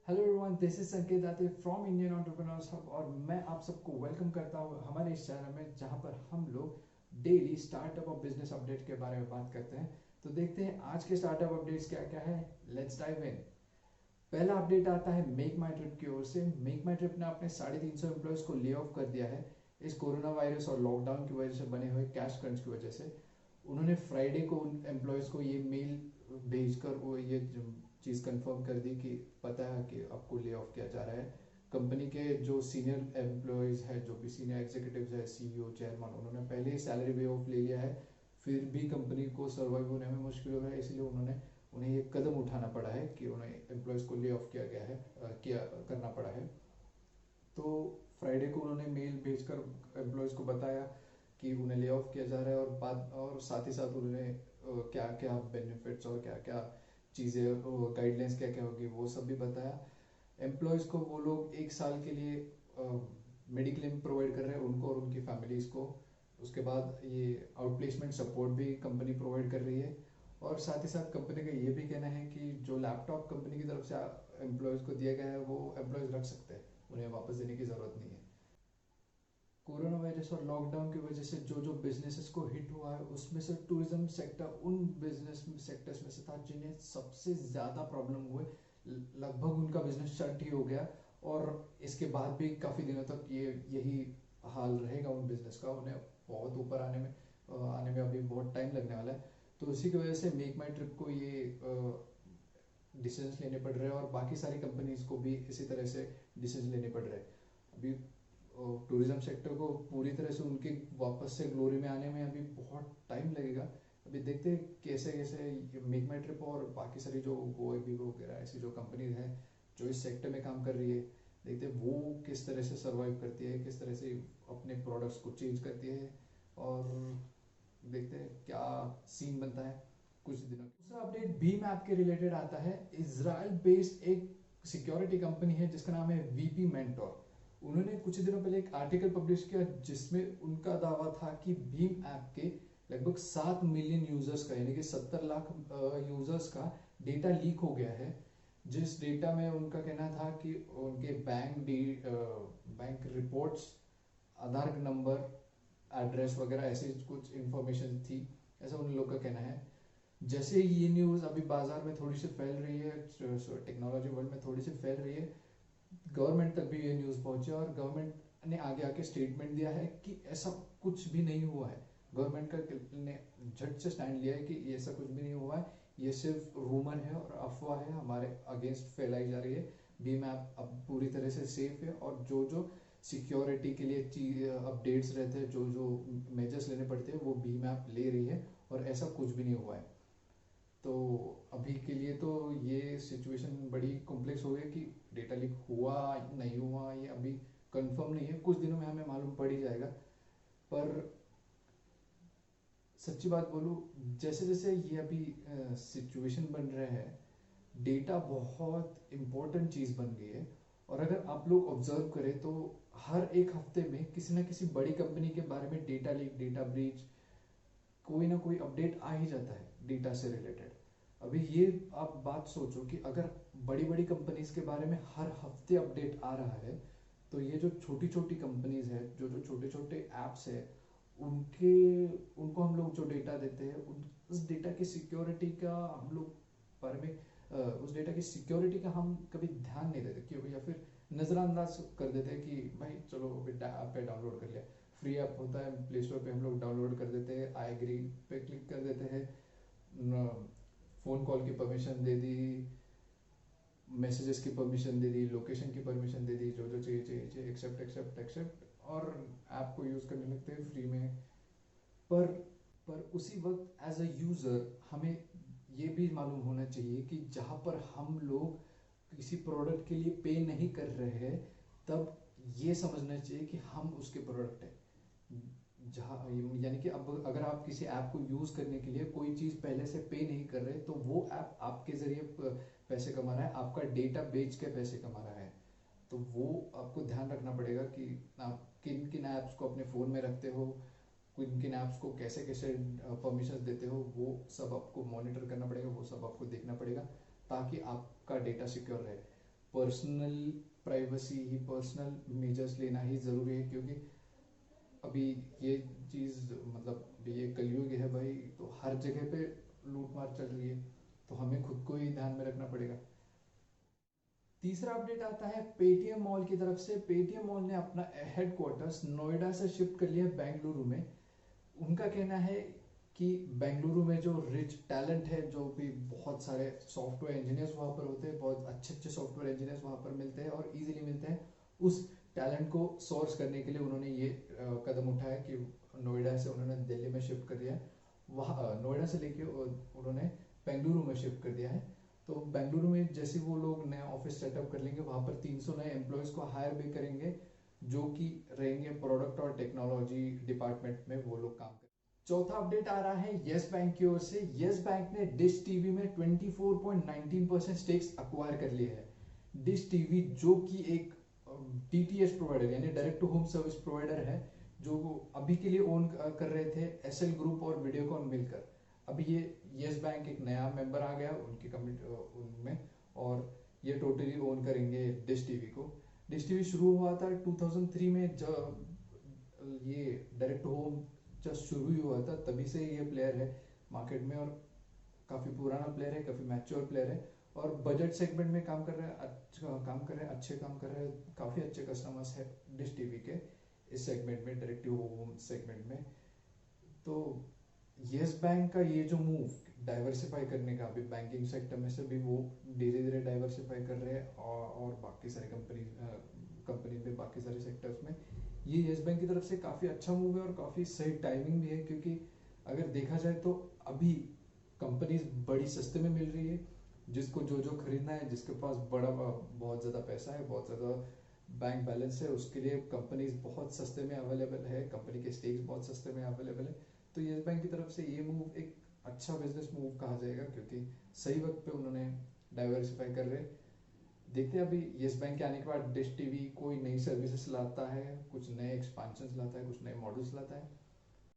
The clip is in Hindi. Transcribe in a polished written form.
हेलो एवरीवन, दिस इज संकेत आते फ्रॉम इंडियन एंटरप्रेन्योर्स हब और मैं आप सबको वेलकम करता हूँ हमारे इस चैनल में जहाँ पर हम लोग डेली स्टार्टअप और बिजनेस अपडेट के बारे में बात करते हैं। तो देखते हैं आज के स्टार्टअप अपडेट्स क्या क्या है। Let's dive in. पहला अपडेट आता है मेक माई ट्रिप की ओर से। मेक माई ट्रिप ने अपने 350 एम्प्लॉयज को ले ऑफ कर दिया है इस कोरोना वायरस और लॉकडाउन की वजह से बने हुए कैश क्रंच की वजह से। उन्होंने फ्राइडे को उन एम्प्लॉयज़ को ये मेल भेजकर वो ये चीज़ कंफर्म कर दी कि पता है कि आपको ले ऑफ किया जा रहा है। कंपनी के जो सीनियर एम्प्लॉयज़ है, जो भी सीनियर एग्जीक्यूटिव्स है, सीईओ, चेयरमैन, उन्होंने पहले ही सैलरी वे ऑफ ले लिया है। फिर भी कंपनी को सर्वाइव होने में मुश्किल हो रहा है, इसलिए उन्हें ये कदम उठाना पड़ा है कि उन्हें एम्प्लॉयज़ को ले ऑफ किया गया है, किया करना पड़ा है। तो फ्राइडे को उन्होंने मेल भेजकर एम्प्लॉयज़ को बताया कि उन्हें ले ऑफ किया जा रहा है और साथ ही साथ उन्होंने क्या क्या बेनिफिट्स और क्या क्या चीज़ें, गाइडलाइंस क्या क्या होगी, वो सब भी बताया। एम्प्लॉयज़ को वो लोग 1 साल के लिए मेडिक्लेम प्रोवाइड कर रहे हैं उनको और उनकी फैमिलीज़ को। उसके बाद ये आउट प्लेसमेंट सपोर्ट भी कंपनी प्रोवाइड कर रही है। और साथ ही साथ कंपनी का ये भी कहना है कि जो लैपटॉप कंपनी की तरफ से एम्प्लॉयज़ को दिया गया है वो एम्प्लॉयज़ रख सकते हैं, उन्हें वापस देने की ज़रूरत नहीं है। कोरोना वायरस और लॉकडाउन की वजह से जो जो बिजनेसेस को हिट हुआ है उसमें से टूरिज्म सेक्टर उन बिजनेस सेक्टर्स में से था जिन्हें सबसे ज़्यादा प्रॉब्लम हुए। लगभग उनका बिजनेस शट ही हो गया और इसके बाद भी काफ़ी दिनों तक ये यही हाल रहेगा उन बिजनेस का। उन्हें बहुत ऊपर आने में अभी बहुत टाइम लगने वाला है। तो उसी की वजह से मेक माई ट्रिप को ये डिसीजन लेने पड़ रहे हैं और बाकी सारी कंपनीज को भी इसी तरह से डिसीजन लेने पड़ रहे हैं। अभी टूरिज्म सेक्टर को पूरी तरह से उनके वापस से ग्लोरी में आने में अभी बहुत टाइम लगेगा। अभी देखते हैं कैसे कैसे मेक माई ट्रिप और बाकी सारी जो गो वगैरह ऐसी जो कंपनीज हैं जो इस सेक्टर में काम कर रही है, देखते हैं वो किस तरह से सर्वाइव करती है, किस तरह से अपने प्रोडक्ट्स को चेंज करती है। और देखते हैं क्या सीन बनता है कुछ दिनों। दूसरा अपडेट भीम ऐप के रिलेटेड आता है। इजराइल बेस्ड एक सिक्योरिटी कंपनी है जिसका नाम है वीपी मेंटोर। उन्होंने कुछ दिनों पहले एक आर्टिकल पब्लिश किया जिसमें उनका दावा था कि भीम ऐप के लगभग 7 मिलियन यूजर्स का यानी कि 70 लाख यूजर्स का डेटा लीक हो गया है। जिस डेटा में उनका कहना था कि उनके बैंक रिपोर्ट्स, आधार नंबर, एड्रेस वगैरह ऐसी कुछ इंफॉर्मेशन थी, ऐसा उन लोग का कहना है। जैसे ये न्यूज़ अभी बाजार में थोड़ी सी फैल रही है, टेक्नोलॉजी वर्ल्ड में थोड़ी सी फैल रही है, गवर्नमेंट तक भी ये न्यूज़ पहुंची और गवर्नमेंट ने आगे आके स्टेटमेंट दिया है कि ऐसा कुछ भी नहीं हुआ है। गवर्नमेंट का ने झट से स्टैंड लिया है कि ये ऐसा कुछ भी नहीं हुआ है, ये सिर्फ रूमर है और अफवाह है, हमारे अगेंस्ट फैलाई जा रही है। भीम ऐप अब पूरी तरह से सेफ है और जो जो सिक्योरिटी के लिए अपडेट्स रहते हैं, जो जो मेजर्स लेने पड़ते हैं, वो भीम ऐप ले रही है और ऐसा कुछ भी नहीं हुआ है। तो अभी के लिए तो ये सिचुएशन बड़ी कॉम्प्लेक्स हो गई कि डेटा लीक हुआ नहीं हुआ ये अभी कंफर्म नहीं है, कुछ दिनों में हमें मालूम पड़ ही जाएगा। पर सच्ची बात बोलूँ, जैसे जैसे ये अभी सिचुएशन बन रहा है, डेटा बहुत इम्पोर्टेंट चीज़ बन गई है। और अगर आप लोग ऑब्जर्व करें तो हर एक हफ्ते में किसी ना किसी बड़ी कंपनी के बारे में डेटा लीक, डेटा ब्रीच, कोई ना कोई अपडेट आ ही जाता है डेटा से रिलेटेड। अभी ये आप बात सोचो कि अगर बड़ी बड़ी कंपनीज के बारे में हर हफ्ते अपडेट आ रहा है, तो ये जो छोटी छोटी कंपनीज है, जो जो छोटे छोटे एप्स है, उनके उनको हम लोग जो डेटा देते हैं, उस डेटा की सिक्योरिटी का हम लोग बारे में उस डेटा की सिक्योरिटी का हम कभी ध्यान नहीं देते क्यों, या फिर नज़रअंदाज कर देते हैं कि भाई चलो ऐप पे डाउनलोड कर लिया, फ्री ऐप होता है प्ले स्टोर पे, हम लोग डाउनलोड कर देते हैं, आई एग्री पे क्लिक कर देते हैं, फ़ोन कॉल की परमिशन दे दी, मैसेजेस की परमिशन दे दी, लोकेशन की परमिशन दे दी, जो जो चाहिए एक्सेप्ट एक्सेप्ट एक्सेप्ट, और ऐप को यूज़ करने लगते हैं फ्री में। पर पर उसी वक्त एज अ यूज़र हमें ये भी मालूम होना चाहिए कि जहाँ पर हम लोग किसी प्रोडक्ट के लिए पे नहीं कर रहे हैं, तब ये समझना चाहिए कि हम उसके प्रोडक्ट हैं। जहाँ यानी कि अब अगर आप किसी ऐप को यूज़ करने के लिए कोई चीज़ पहले से पे नहीं कर रहे, तो वो ऐप आपके ज़रिए पैसे कमा रहा है, आपका डेटा बेच के पैसे कमा रहा है। तो वो आपको ध्यान रखना पड़ेगा कि आप किन किन ऐप्स को अपने फ़ोन में रखते हो, किन किन ऐप्स को कैसे कैसे परमिशन देते हो, वो सब आपको मॉनिटर करना पड़ेगा, वो सब आपको देखना पड़ेगा ताकि आपका डेटा सिक्योर रहे। पर्सनल प्राइवेसी ही, पर्सनल मेजर्स लेना ही ज़रूरी है, क्योंकि अभी ये चीज़ मतलब ये कलयुग है भाई, तो हर जगह पे लूट मार चल रही है, तो हमें खुद को ही ध्यान में रखना पड़ेगा। तीसरा अपडेट आता है पेटीएम मॉल की तरफ से। पेटीएम मॉल ने अपना हेडक्वार्टर्स नोएडा से शिफ्ट कर लिया बेंगलुरु में। उनका कहना है कि बेंगलुरु में जो रिच टैलेंट है, जो भी बहुत सारे सॉफ्टवेयर इंजीनियर्स वहाँ पर होते हैं, बहुत अच्छे अच्छे सॉफ्टवेयर इंजीनियर्स वहाँ पर मिलते हैं और इजीली मिलते हैं, उस टैलेंट को सोर्स करने के लिए उन्होंने ये कदम उठाया कि नोएडा से उन्होंने दिल्ली में शिफ्ट कर दिया है। वहाँ नोएडा से लेके उन्होंने बेंगलुरु में शिफ्ट कर दिया है। तो बेंगलुरु में जैसे वो लोग नया ऑफिस सेटअप कर लेंगे, वहाँ पर 300 नए एम्प्लॉयज़ को हायर भी करेंगे, जो कि रहेंगे प्रोडक्ट और टेक्नोलॉजी डिपार्टमेंट में, वो लोग काम करेंगे। चौथा अपडेट आ रहा है यस बैंक की ओर से। यस बैंक ने डिश टीवी में 24.19% स्टेक्स अक्वायर कर लिए है। डिश टीवी जो कि एक डीटीएच प्रोवाइडर यानी direct to home service provider है, जो अभी के लिए ओन कर रहे थे एसएल ग्रुप और वीडियोकॉन मिलकर। अभी ये यस बैंक एक नया मेंबर आ गया उनकी कम्युनिटी उनमें, और ये टोटली ओन करेंगे डिश टीवी को। डिश टीवी शुरू हुआ था 2003 में, जब ये डायरेक्ट होम जस्ट शुरू ही हुआ था, तभी से ये प्लेयर है मार्केट में, और काफ़ी पुराना प्लेयर है, काफ़ी मैच्योर प्लेयर है, और बजट सेगमेंट में काम कर रहे हैं, अच्छा काम कर रहे हैं, अच्छे काम कर रहे हैं, काफ़ी अच्छे कस्टमर्स है डिश टीवी के इस सेगमेंट में, डायरेक्टिव होम सेगमेंट में। तो यस बैंक का ये जो मूव डाइवर्सिफाई करने का, अभी बैंकिंग सेक्टर में से भी वो धीरे धीरे डाइवर्सिफाई कर रहे हैं, और बाकी सारे कंपनी में, बाकी सारे सेक्टर्स में ये यस बैंक की तरफ से काफ़ी अच्छा मूव है और काफ़ी सही टाइमिंग भी है, क्योंकि अगर देखा जाए तो अभी कंपनीज बड़ी सस्ते में मिल रही है। जिसको जो जो खरीदना है, जिसके पास बड़ा बहुत ज़्यादा पैसा है, बहुत ज़्यादा बैंक बैलेंस है, उसके लिए कंपनीज बहुत सस्ते में अवेलेबल है, कंपनी के स्टेक्स बहुत सस्ते में अवेलेबल है। तो यस बैंक की तरफ से ये मूव एक अच्छा बिजनेस मूव कहा जाएगा, क्योंकि सही वक्त पे उन्होंने डाइवर्सिफाई कर रहे। देखते हैं अभी यस बैंक के आने के बाद डिश टीवी कोई नई सर्विसेज लाता है, कुछ नए एक्सपांशन लाता है, कुछ नए मॉडल्स लाता है,